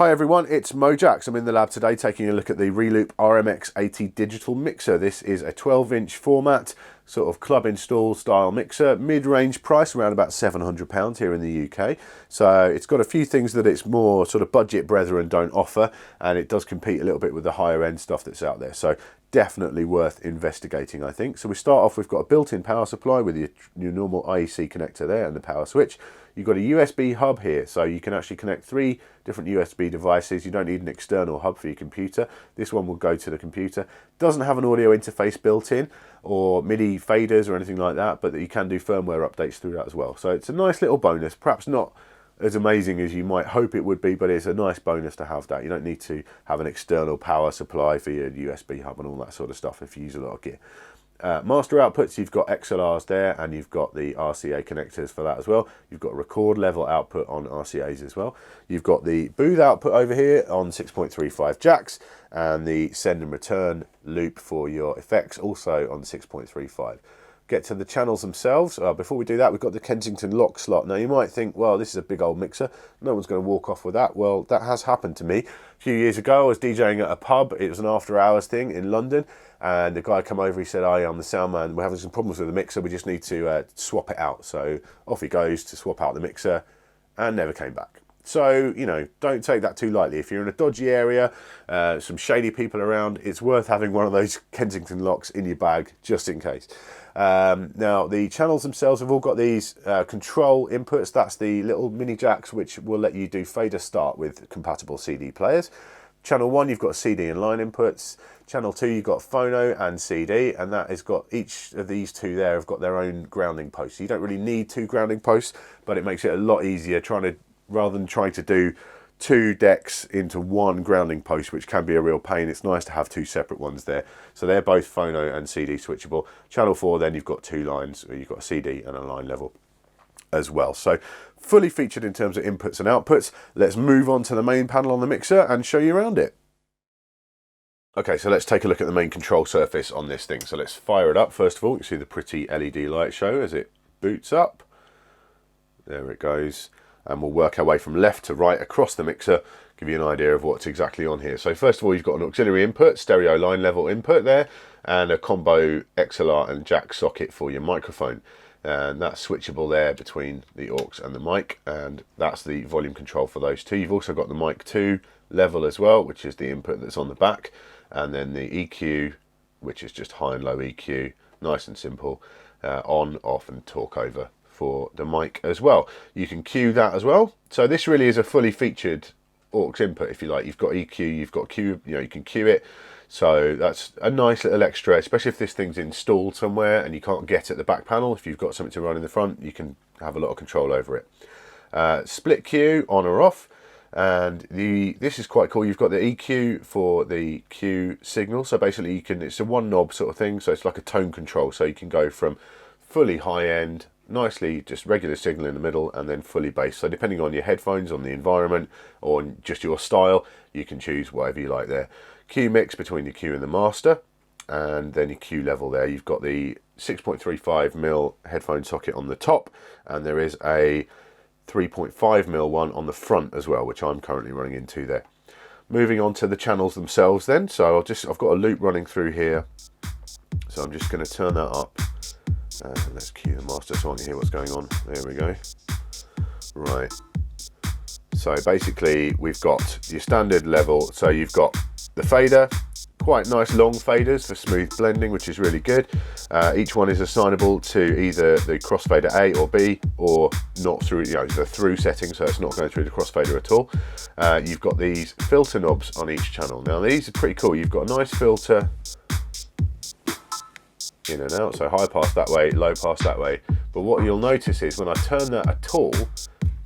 Hi everyone, it's Mojax. I'm in the lab today taking a look at the Reloop RMX-80 digital mixer. This is a 12-inch format, sort of club install style mixer, mid-range price around about £700 here in the UK. So it's got a few things that it's more sort of budget brethren don't offer, and it does compete a little bit with the higher end stuff that's out there. So definitely worth investigating, I think. So we start off, we've got a built-in power supply with your normal IEC connector there and the power switch. You've got a USB hub here, so you can actually connect 3 different USB devices. You don't need an external hub for your computer. This one will go to the computer. Doesn't have an audio interface built in or MIDI faders or anything like that, but you can do firmware updates through that as well. So it's a nice little bonus, perhaps not as amazing as you might hope it would be, but it's a nice bonus to have that. You don't need to have an external power supply for your USB hub and all that sort of stuff if you use a lot of gear. Master outputs, you've got XLRs there, and you've got the RCA connectors for that as well. You've got record level output on RCAs as well. You've got the booth output over here on 6.35 jacks, and the send and return loop for your effects also on 6.35. Get to the channels themselves. Before we do that, we've got the Kensington lock slot. Now you might think, well, this is a big old mixer, no one's going to walk off with that. Well, that has happened to me. A few years ago I was DJing at a pub. It was an after hours thing in London, and the guy come over, he said, "Hi, I'm the sound man, we're having some problems with the mixer, we just need to swap it out." So off he goes to swap out the mixer and never came back. So, you know, don't take that too lightly. If you're in a dodgy area, some shady people around, it's worth having one of those Kensington locks in your bag just in case. Now, the channels themselves have all got these control inputs. That's the little mini jacks which will let you do fader start with compatible CD players. Channel 1, you've got CD and line inputs. Channel 2, you've got phono and CD, and that has got, each of these two there have got their own grounding posts. You don't really need 2 grounding posts, but it makes it a lot easier rather than trying to do 2 decks into 1 grounding post, which can be a real pain. It's nice to have 2 separate ones there. So they're both phono and CD switchable. Channel 4, then you've got 2 lines, you've got a CD and a line level as well. So fully featured in terms of inputs and outputs. Let's move on to the main panel on the mixer and show you around it. Okay, so let's take a look at the main control surface on this thing. So let's fire it up. First of all, you can see the pretty LED light show as it boots up. There it goes. And we'll work our way from left to right across the mixer, give you an idea of what's exactly on here. So first of all, you've got an auxiliary input, stereo line level input there, and a combo XLR and jack socket for your microphone. And that's switchable there between the aux and the mic, and that's the volume control for those two. You've also got the mic 2 level as well, which is the input that's on the back, and then the EQ, which is just high and low EQ, nice and simple, on, off and talk over for the mic as well. You can cue that as well. So this really is a fully featured aux input, if you like. You've got EQ, you've got Q, you know, you can cue it. So that's a nice little extra, especially if this thing's installed somewhere and you can't get at the back panel. If you've got something to run in the front, you can have a lot of control over it. Split cue on or off, and this is quite cool. You've got the EQ for the cue signal. So basically it's a 1 knob sort of thing. So it's like a tone control. So you can go from fully high end, nicely just regular signal in the middle, and then fully bass. So depending on your headphones, on the environment, or just your style, you can choose whatever you like there. Cue mix between the cue and the master, and then your cue level there. You've got the 6.35mm headphone socket on the top, and there is a 3.5mm one on the front as well, which I'm currently running into there. Moving on to the channels themselves then. So I've got a loop running through here, so I'm just going to turn that up. Let's cue the master so I can hear what's going on. There we go. Right. So basically we've got your standard level. So you've got the fader, quite nice long faders for smooth blending, which is really good. Each one is assignable to either the crossfader A or B, or not through, you know, the through setting, so it's not going through the crossfader at all. You've got these filter knobs on each channel. Now these are pretty cool. You've got a nice filter in and out, so high pass that way, low pass that way. But what you'll notice is when I turn that at all,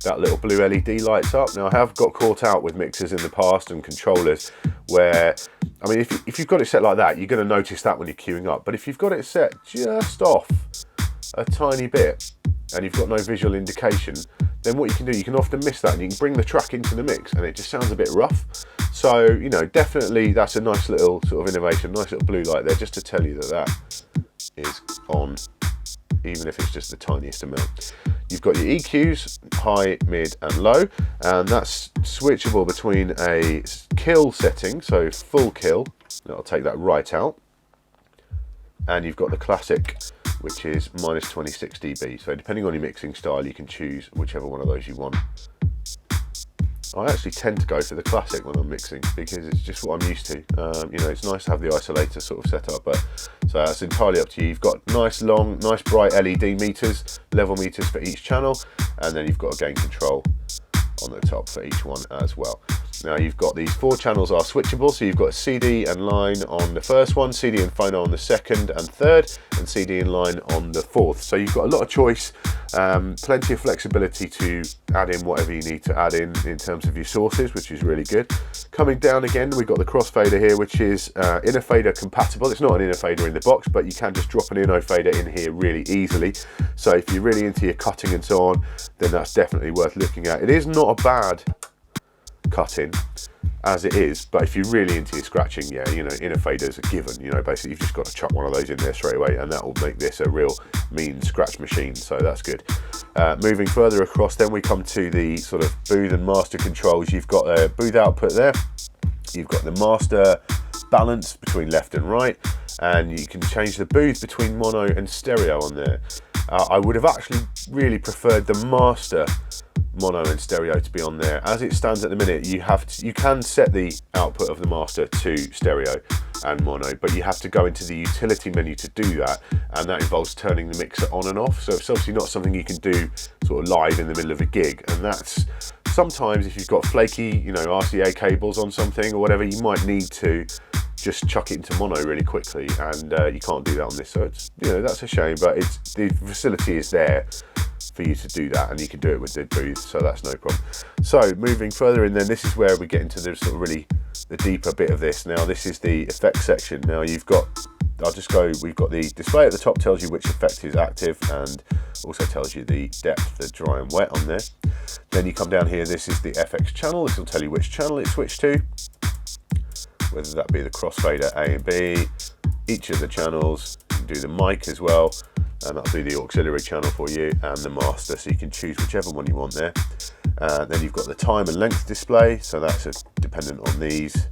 that little blue LED lights up. Now I have got caught out with mixers in the past and controllers where, I mean, if you've got it set like that, you're going to notice that when you're queuing up. But if you've got it set just off a tiny bit and you've got no visual indication, then what you can do, you can often miss that, and you can bring the track into the mix and it just sounds a bit rough. So, you know, definitely that's a nice little sort of innovation, nice little blue light there, just to tell you that that is on even if it's just the tiniest amount. You've got your EQs, high, mid and low, and that's switchable between a kill setting, so full kill, that'll take that right out, and you've got the classic, which is minus 26 dB. So depending on your mixing style, you can choose whichever one of those you want. I actually tend to go for the classic when I'm mixing because it's just what I'm used to. You know, it's nice to have the isolator sort of set up, but so that's entirely up to you. You've got nice long, nice bright LED meters, level meters for each channel, and then you've got a gain control on the top for each one as well. Now you've got these 4 channels are switchable, so you've got CD and line on the first one, CD and phono on the second and third, and CD and line on the fourth. So you've got a lot of choice, plenty of flexibility to add in whatever you need to add in terms of your sources, which is really good. Coming down again, we've got the crossfader here, which is inner fader compatible. It's not an inner fader in the box, but you can just drop an inner fader in here really easily. So if you're really into your cutting and so on, then that's definitely worth looking at. It is not a bad cutting as it is, but if you're really into your scratching, yeah, you know, inner faders are given. You know, basically you've just got to chuck one of those in there straight away, and that will make this a real mean scratch machine, so that's good. Moving further across, then we come to the sort of booth and master controls. You've got a booth output there, you've got the master balance between left and right, and you can change the booth between mono and stereo on there. I would have actually really preferred the master mono and stereo to be on there. As it stands at the minute, you can set the output of the master to stereo and mono, but you have to go into the utility menu to do that, and that involves turning the mixer on and off. So it's obviously not something you can do sort of live in the middle of a gig, and that's sometimes if you've got flaky, you know, RCA cables on something or whatever, you might need to just chuck it into mono really quickly, and you can't do that on this. So it's, you know, that's a shame, but it's, the facility is there for you to do that, and you can do it with the booth, so that's no problem. So moving further in, then this is where we get into the sort of really the deeper bit of this. Now this is the effects section. Now you've got, we've got the display at the top, tells you which effect is active, and also tells you the depth, the dry and wet on there. Then you come down here, this is the FX channel. This will tell you which channel it's switched to, whether that be the crossfader A and B, each of the channels. You can do the mic as well, and that'll be the auxiliary channel for you, and the master, so you can choose whichever one you want there. Then you've got the time and length display, so that's dependent on these,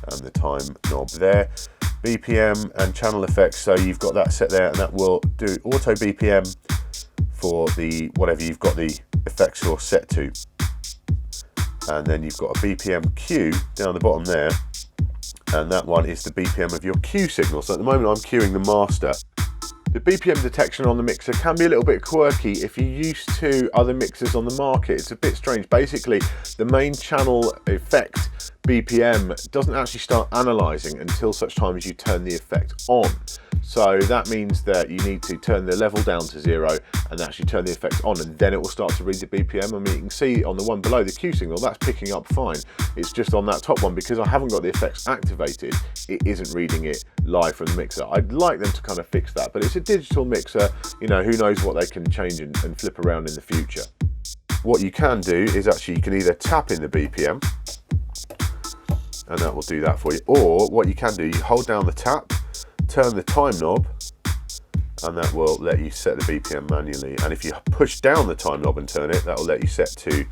and the time knob there. BPM and channel effects, so you've got that set there, and that will do auto BPM for the whatever you've got the effect source set to. And then you've got a BPM cue down the bottom there, and that one is the BPM of your cue signal. So at the moment I'm cueing the master. The BPM detection on the mixer can be a little bit quirky if you're used to other mixers on the market. It's a bit strange. Basically, the main channel effect BPM doesn't actually start analysing until such time as you turn the effect on. So that means that you need to turn the level down to 0 and actually turn the effect on, and then it will start to read the BPM. I mean, you can see on the one below, the cue signal, that's picking up fine. It's just on that top one, because I haven't got the effects activated, it isn't reading it live from the mixer. I'd like them to kind of fix that, but it's a digital mixer, you know, who knows what they can change and flip around in the future. What you can do is actually, you can either tap in the BPM, and that will do that for you, or what you can do, you hold down the tap, turn the time knob, and that will let you set the BPM manually. And if you push down the time knob and turn it, that will let you set to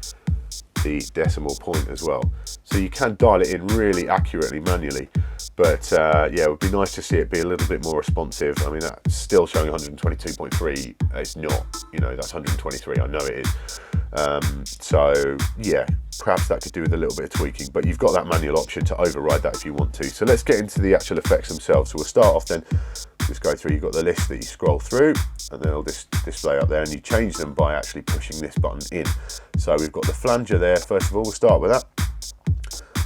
the decimal point as well. So you can dial it in really accurately manually, but yeah, it would be nice to see it be a little bit more responsive. I mean, that's still showing 122.3. It's not, you know, that's 123, I know it is. So yeah, perhaps that could do with a little bit of tweaking, but you've got that manual option to override that if you want to. So let's get into the actual effects themselves. So we'll start off then, just go through, you've got the list that you scroll through, and then it'll just display up there, and you change them by actually pushing this button in. So we've got the flanger there. First of all, we'll start with that.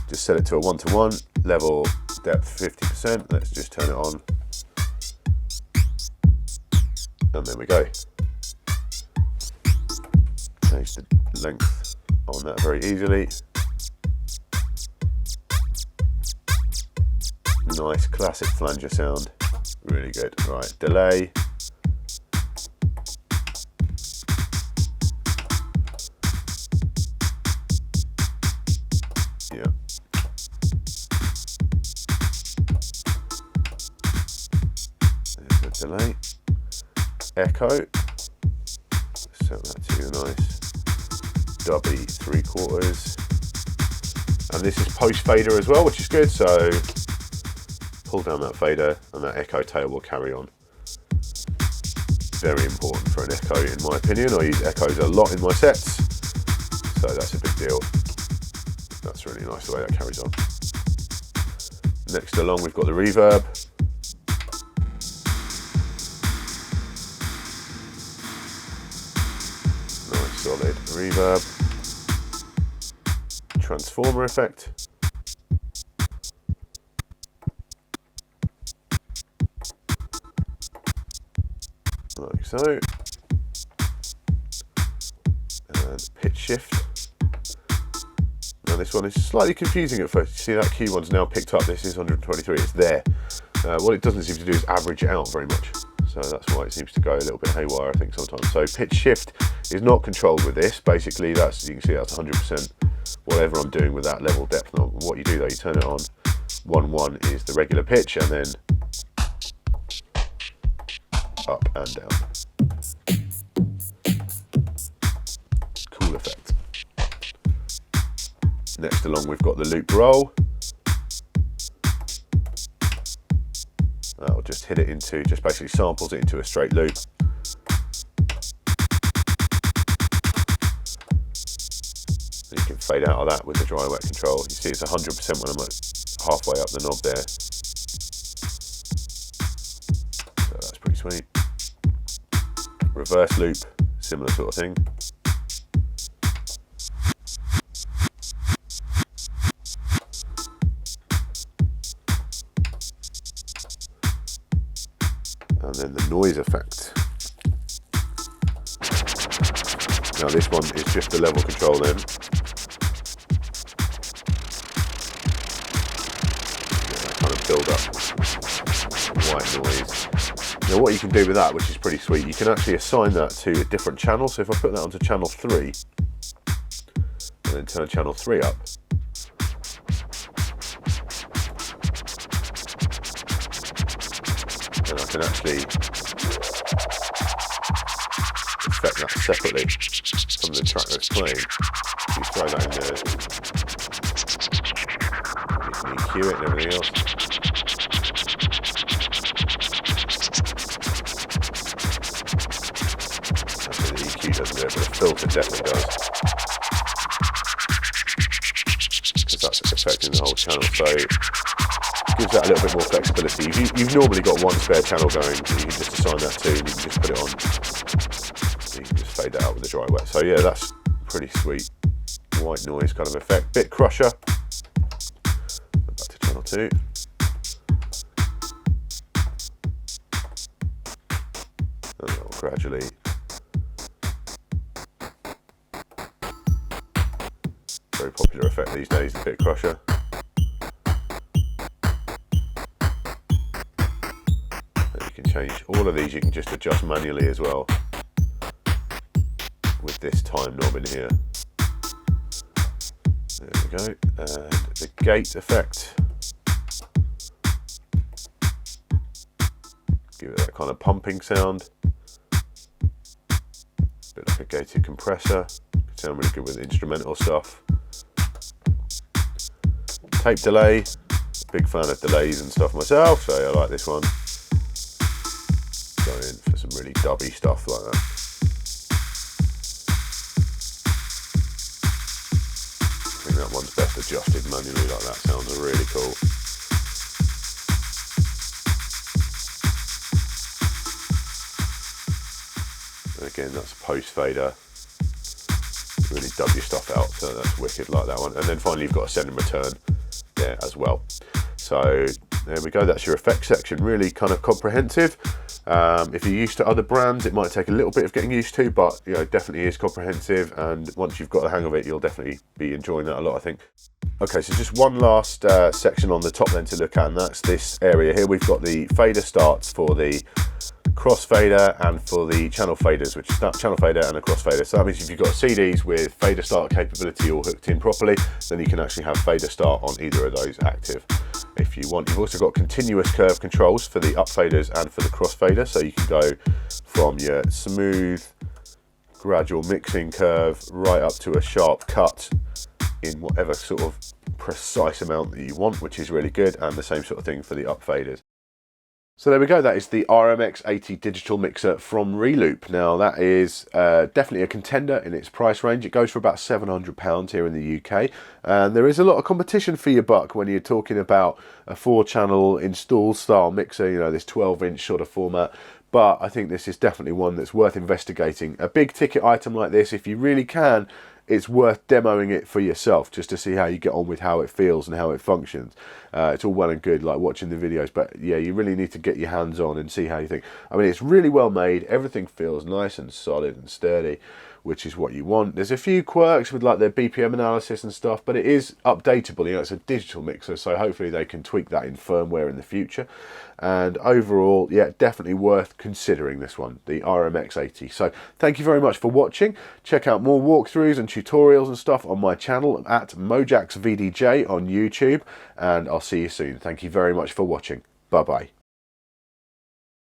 Just set it to a 1:1, level depth 50%. Let's just turn it on, and there we go. Change the length on that very easily. Nice classic flanger sound, really good. Right, delay. Yeah. There's a delay. echo. Set that to a nice dubby 3/4. And this is post fader as well, which is good. So pull down that fader and that echo tail will carry on. Very important for an echo in my opinion. I use echoes a lot in my sets, so that's a big deal. That's really nice the way that carries on. Next along we've got the reverb. Nice solid reverb. Transformer effect. Like so. And pitch shift. Now this one is slightly confusing at first. You see that key one's now picked up. This is 123, it's there. What it doesn't seem to do is average it out very much. So that's why it seems to go a little bit haywire, I think, sometimes. So pitch shift is not controlled with this. Basically, that's, you can see that's 100%. Whatever I'm doing with that level depth knob. What you do though, you turn it on. 1/1 is the regular pitch, and then up and down. Cool effect. Next along we've got the loop roll. That'll just hit it into, just basically samples it into a straight loop. And you can fade out of that with the dry wet control. You see it's 100% when I'm halfway up the knob there. So that's pretty sweet. Reverse loop, similar sort of thing. And then the noise effect. Now this one is just the level control then. Yeah, that kind of build up white noise. Now what you can do with that, which is pretty sweet, you can actually assign that to a different channel. So if I put that onto channel 3 and then turn channel 3 up, and I can actually effect that separately from the track that's playing. If you throw that in there, you can EQ it and everything else. Actually, the EQ doesn't do it, but the filter definitely does. Because that's affecting the whole channel. So gives that a little bit more flexibility. You've normally got one spare channel going, and you can just assign that to, and you can just put it on. You can just fade that out with the dry wet. So yeah, that's pretty sweet. White noise kind of effect. Bit crusher. Back to channel 2. And that will gradually very popular effect these days, the bit crusher. Change all of these, you can just adjust manually as well with this time knob in here. There we go. And the gate effect, give it that kind of pumping sound, bit like a gated compressor. Could sound really good with instrumental stuff. Tape delay, big fan of delays and stuff myself, so I like this one. Go in for some really dubby stuff like that. I think that one's best adjusted manually like that, sounds really cool. And again, that's post fader. Really dub your stuff out, so that's wicked like that one. And then finally you've got a send and return there as well. So there we go, that's your effects section, really kind of comprehensive. If you're used to other brands, it might take a little bit of getting used to, but you know, it definitely is comprehensive, and once you've got the hang of it, you'll definitely be enjoying that a lot, I think. Okay, so just one last section on the top then to look at, and that's this area here. We've got the fader starts for the crossfader and for the channel faders, which is that channel fader and a crossfader. So that means if you've got CDs with fader start capability all hooked in properly, then you can actually have fader start on either of those active. if you want. You've also got continuous curve controls for the up faders and for the crossfader, so you can go from your smooth gradual mixing curve right up to a sharp cut in whatever sort of precise amount that you want, which is really good, and the same sort of thing for the up faders. So there we go, that is the RMX-80 digital mixer from Reloop. Now that is definitely a contender in its price range. It goes for about £700 here in the UK, and there is a lot of competition for your buck when you're talking about a 4-channel install style mixer, you know, this 12-inch sort of format. But I think this is definitely one that's worth investigating. A big ticket item like this, if you really can, it's worth demoing it for yourself just to see how you get on with how it feels and how it functions. It's all well and good like watching the videos, but yeah, you really need to get your hands on and see how you think. I mean, it's really well made. Everything feels nice and solid and sturdy, which is what you want. There's a few quirks with like their BPM analysis and stuff, but it is updatable. You know, it's a digital mixer, so hopefully they can tweak that in firmware in the future. And overall, yeah, definitely worth considering this one, the RMX-80. So thank you very much for watching. Check out more walkthroughs and tutorials and stuff on my channel at MojaxVDJ on YouTube, and I'll see you soon. Thank you very much for watching. Bye bye.